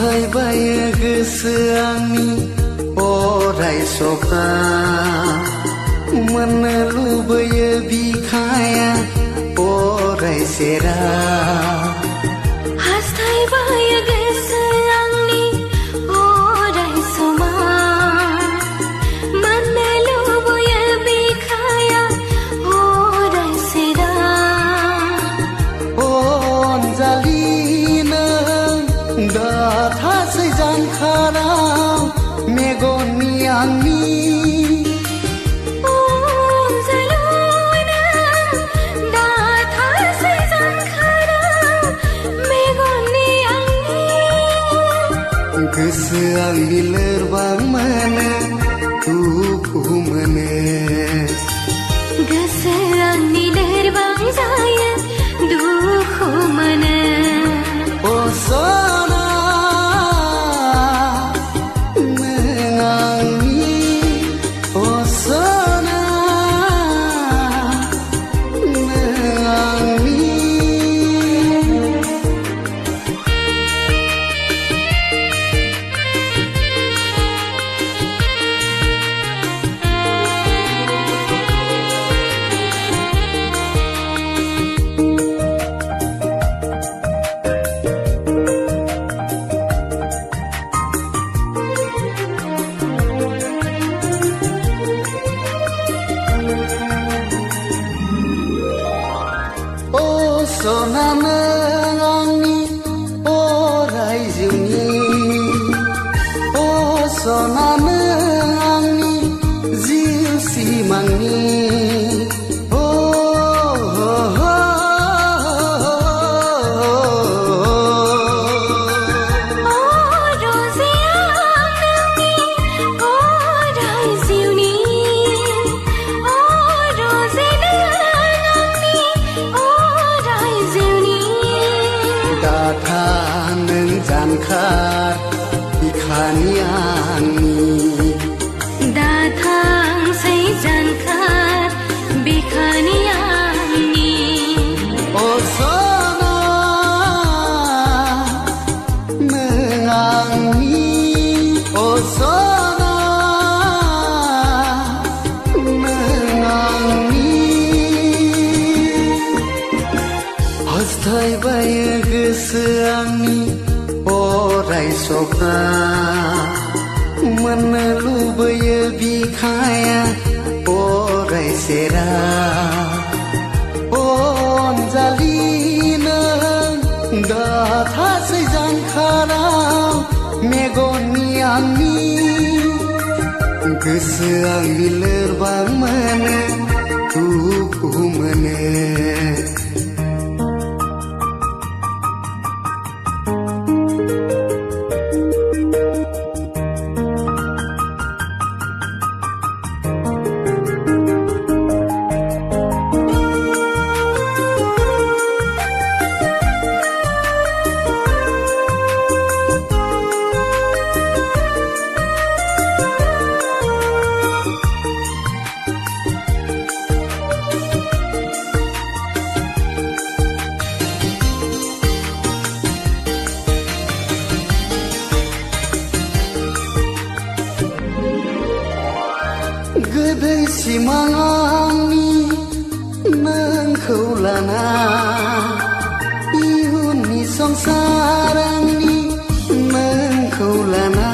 हास्थायबायो गोसो आंनि अराय सखा मोननो लुबैयो बिखाया अराय सेरा हास्थायबायो गोसो आंनि अराय समा मोननो लुबैयो बिखाया अराय सेरा अनजालि दाथासै जानखाराव मेगननि आंनि दाथासै जानखाराव मेगननि आंनि गोसो आंनि लोरबां मोनो दुखु मोनो गोसो आंनि लोरबां जायो दुखु मोनो सना नों आंनि सना नों आंनि सना नों आंनि अराय जिउनि सना नों आंनि जिउ सिमांनि जानखार बिखानि आंनि दाथांसै जानखार बिखानि आंनि सना नों आंनि सना नों आंनि हास्थायबायो गोसो आंनि अराय सखा मोननो लुबैयो बिखाया अराय सेरा अनजालि नों दाथासै जानखाराव मेगननि आंनि गोसो आंनि लोरबां मोनो दुखु मोनो गोदै सिमां आंनि नोंखौ लाना इयुननि संसार आंनि नोंखौ लाना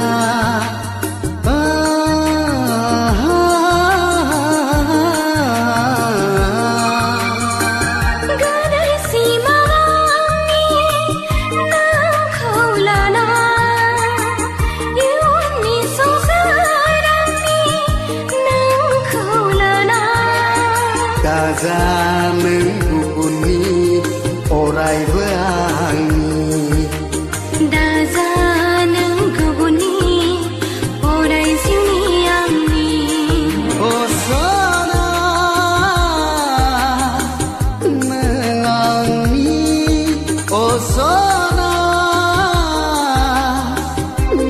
गोदै सिमां आंनि नोंखौ लाना इयुननि संसार आंनि नोंखौ लाना दाजा नों गुबुननि अरायबो आंनि दाजा नों गुबुननि अराय जिउनि आंनि सना नों आंनि सना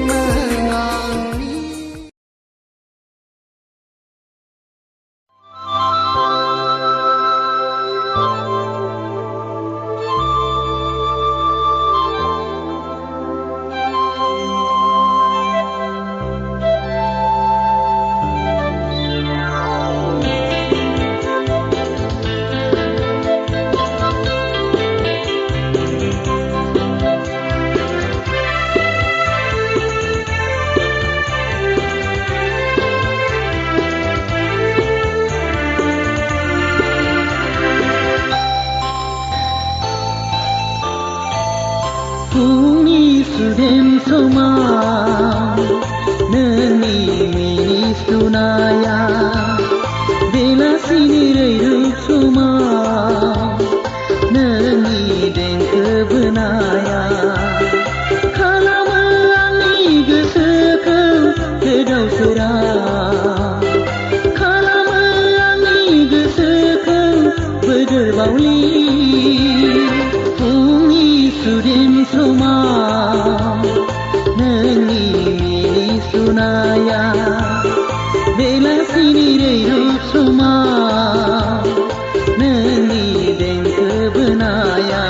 नों आंनि समाव नोंनि मिनिस्लुनाया बेलासिनि रैरुब समाव नोंनि देंखो बोनाया खालामो आंनि गोसोखौ गोदाव सोराव खालामो आंनि गोसोखौ बोदोर बावलि फुंनि सुदेम समाव नोंनि मिनिस्लुनाया बेलासिनि रैरुब समाव नोंनि देंखो बोनाया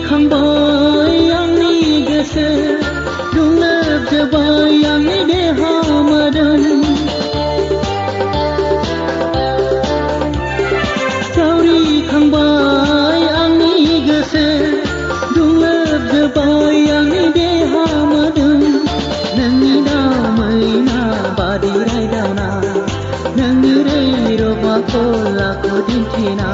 खांबाय आंनि गोसो दुंलोबजोब्बाय आंनि देहा मोदोम जावरिखांबाय आंनि गोसो दुंलोबजोब्बाय आंनि देहा मोदोम नोंनि दावमैना बादि रायदावना नोंनि रैरुब आखल आखु दिन्थिना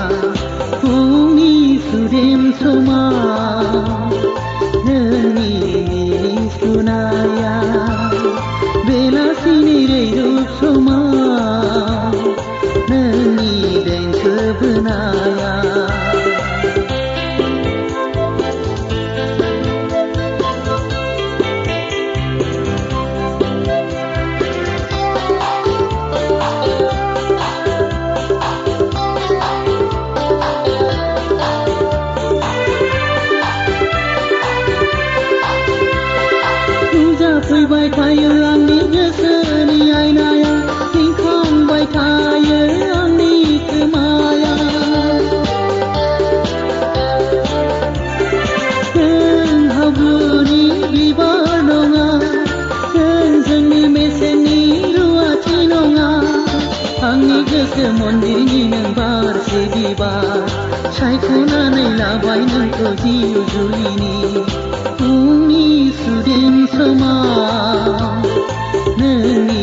फुंनि सुदेम समाव नोंनि मिनिस्लुनाया बेलासिनि रैरुब समाव नोंनि देंखो बोनाया फैबाय थायो आंनि गोसोनि आयनाया रिंखांबाय थायो आंनि खोमाया नों हाब्रुनि बिबार नङा नों जोंनि मेसेंनि रुवाथि नङा आंनि गोसो मन्दिरनि नों बारसे बिबार सायख'नानै लाबाय नोंखौ जिउ जुलिनि फुंनि सुदेम समाव नोंनि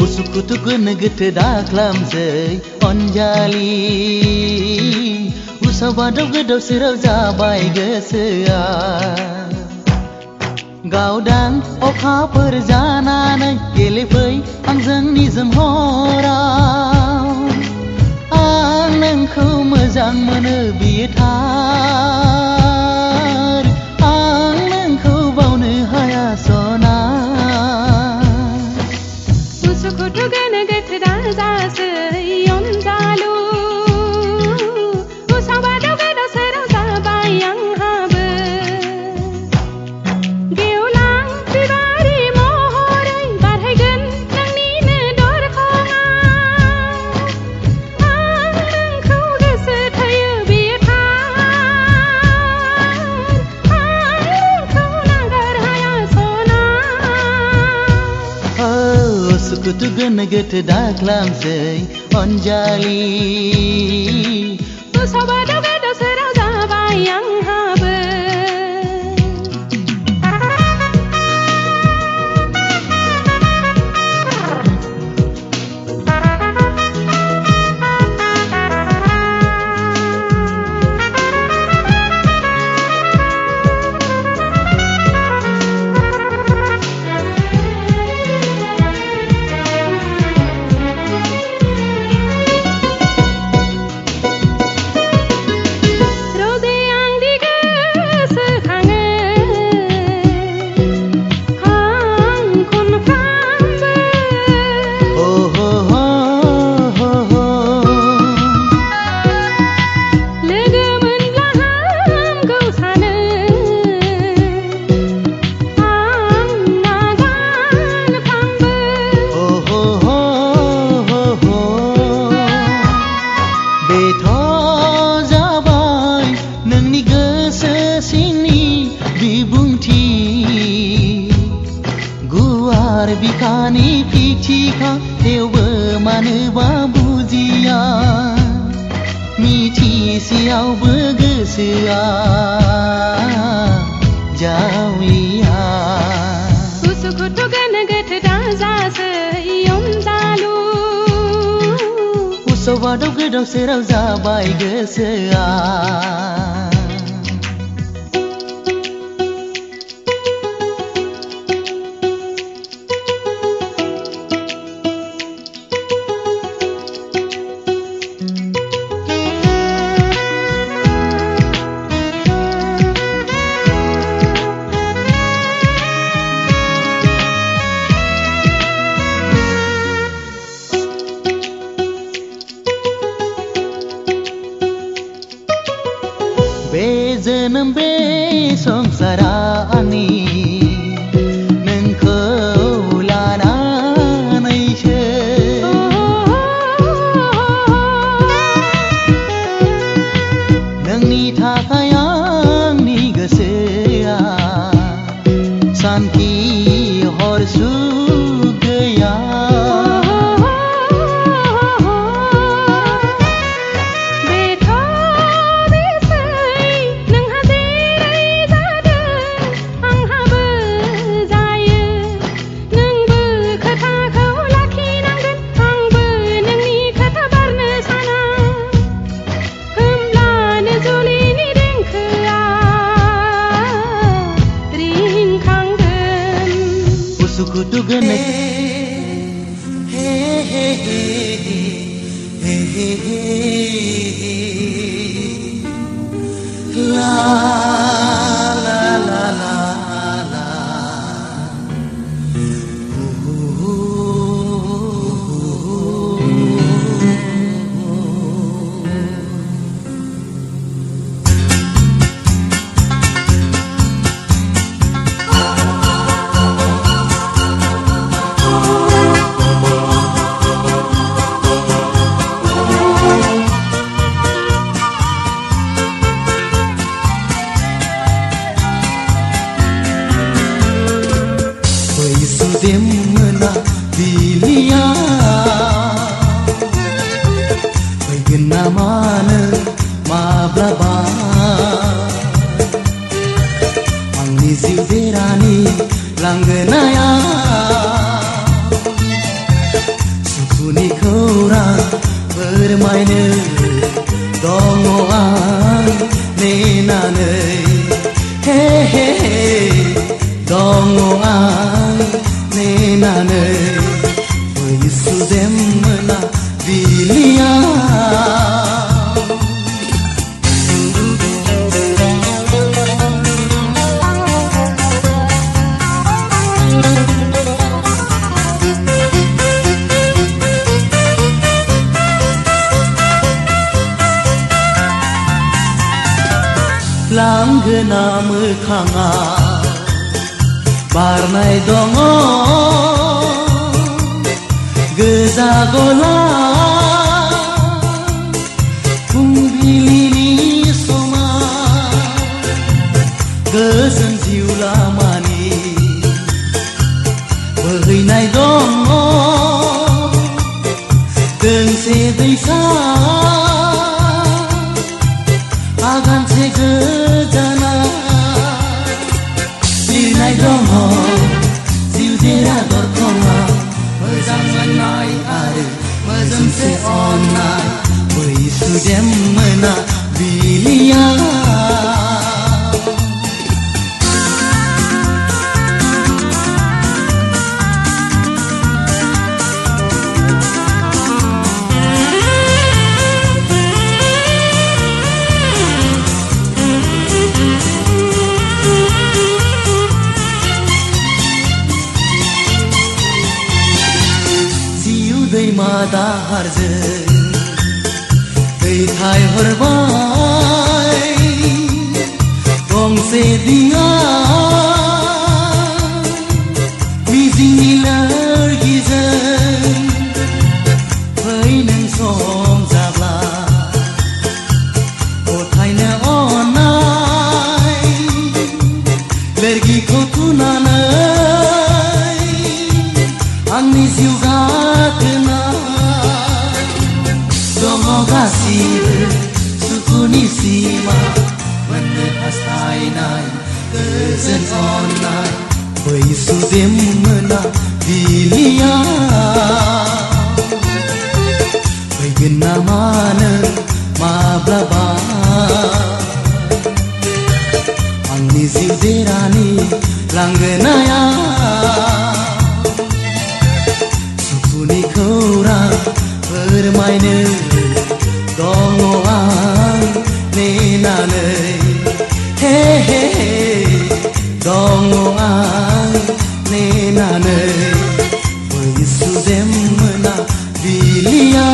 उसुखुथु गोनो गोथो दाख्लामसै अनजालि उसाव बादाव गोदाव सोराव जाबाय गोसोआ गावदां अखाफोर जानानै गेलेफै आंजों निजोम हराव आं नोंखौ मोजां मोनो बियो थार आं नोंखौ बावनो हाया सना उसुखुथु गोनो गोथो दाजासै अनजालु उसाव बादाव गोदाव सोराव जाबाय आंहाबो गेवलां बिबारि महरै बारहैगोन नोंनिनो दरखङाव आं नोंखौ गोसो थोयो बियो थार आं नोंखौ नागार हाया सना उसुखुथु गोनो गोथो दाख्लामसै अनजालि उसाव बादाव गोदाव सोराव जाबाय आंहाबो बार बिखानि फिथिखा थेवबो मानोबा बुजिया मिथिसेयावबो गोसोआ जावलिया उसुखुथु गोनो गोथो दाजासै अनजालु उसबादाव गोदाव सोराव जाबाय गोसोआ बे जोनोम बे संसारा आंनि नोंखौ लानानैसो नोंनि थाखाय आंनि गोसोआ सान्थि हर सुख गैया उसुखुथु गोनो ला ला ला ला ला Demna biliya Faigen namana mablaba Angni siuderani langgenaya Sukuni korang bermaine Dongo ang nenanei Hey hey hey Dongo ang nenanei Yesu demna biliya Langgena mokhanga barnai dongo goजा गला फुंबिलिनि समा गोजोन जिउ लामानि बोहैनाय दङ दोंसे दैसा आगानसे गोजाना लिरनाय दङ जिउजेरा दरखङा मोजां मोननाय आरो मोजोमसे अननाय बै सुदेम मोना बिलिया दैमा दाहारजों दैथाय हरबाय गंसे दिङा मिजिंनि लोरगिजों फै नों सम जाब्ला गथायनो अननाय लोरगिखौ थुनानै आंनि जिउ गाखोना दङ गासिबो सुखुनि सिमा मोननो हास्थायनाय गोजोन अननाय बै सुदेम मोनाबिलिया फैगोन नामा नों माब्लाबा आंनि जिउ देरानि लांगोनाया सुखुनि खौरां फोरमायनो दङ आं नेनानै हे हे दङ आं नेनानै बै सुदेम मोनाबिलिया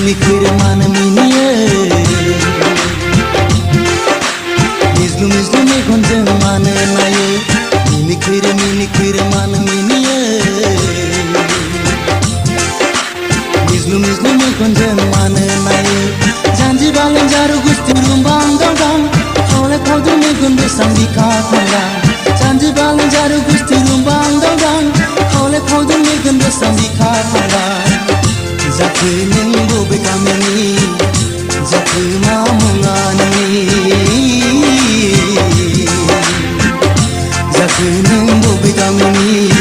Minikir mana miniye Mizlu me gonjang mana naye Minikir mana miniye Mizlu me gonjang mana naye Janji balang jaru gusti rumbang dang Khole khodu me gonbe sambi ka khanga Janji balang jaru gusti rumbang dang Khole khodu me gonbe sambi ka khanga Jaku neng bobe kamani Jaku mamungani Jaku neng bobe kamani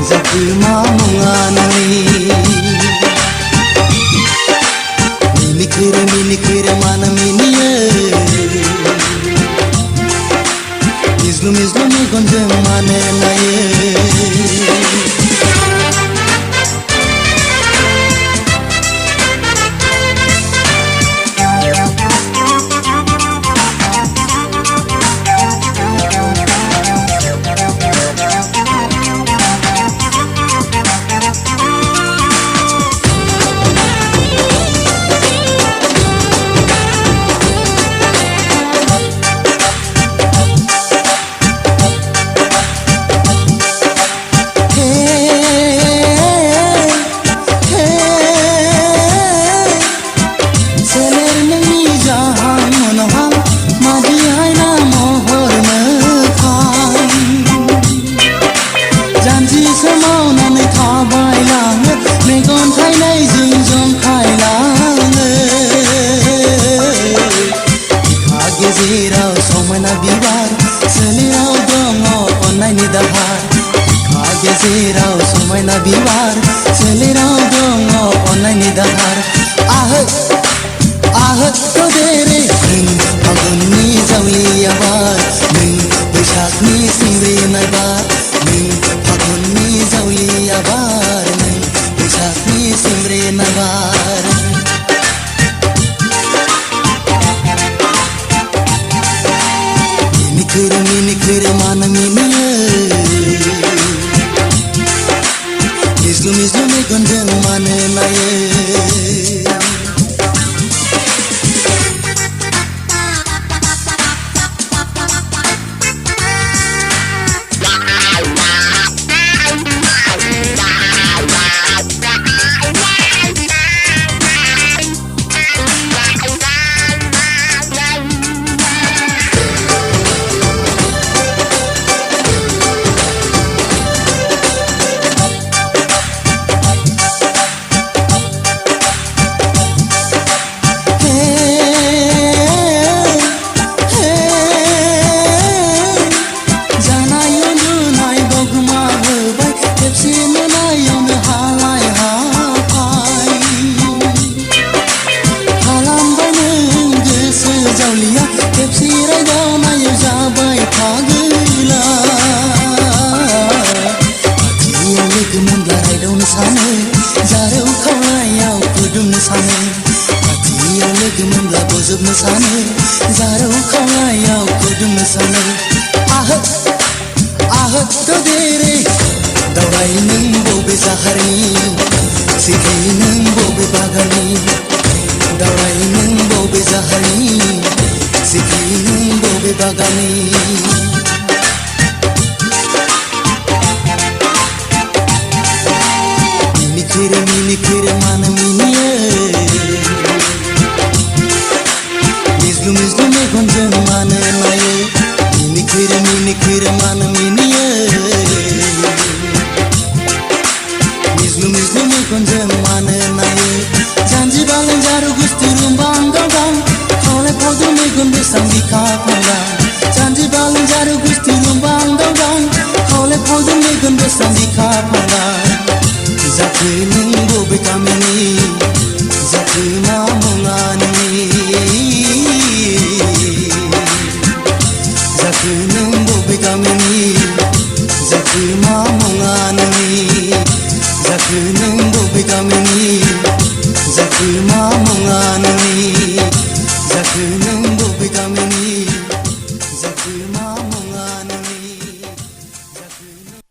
Jaku mamungani Minikir mana miniye Mizlu me gonjang mana naye Gezerau समायना बिबार सोलेराव दङ अननायनि दाहार आहत तो देरे लोगो मोनब्ला बजबनो सानो जारौ खावलायाव खौदुमनो सानो आहत आहत ददेरे दावराय नों बबे जाहारनि सिखै नों बबे बागाननि दावराय नों बबे जाहारनि सिखै नों बबे बागाननि मिनिखिरे मानो मिनियो मिज्लु मिज्लु मेगनजों मानो नायो मिनिखिरे मानो मिनियो मिज्लु मिज्लु मेगनजों मानो नायो जानजि बालें जारु गुस्थि रुम्बां गावगां खावलाय फावदु मेगन बेसां बिखा फांगा जानजि बालें जारु गुस्थि रुम्बां गावगां खावलाय फावदु मेगन बेसां बिखा फांगा जाखो नों बबे गामिनि जाखो मा मुङा नोंनि जाखो नों बबे गामिनि जाखो मा मुङा नोंनि जाखो नों बबे गामिनि जाखो मा मुङा नोंनि जाखो नों बबे गामिनि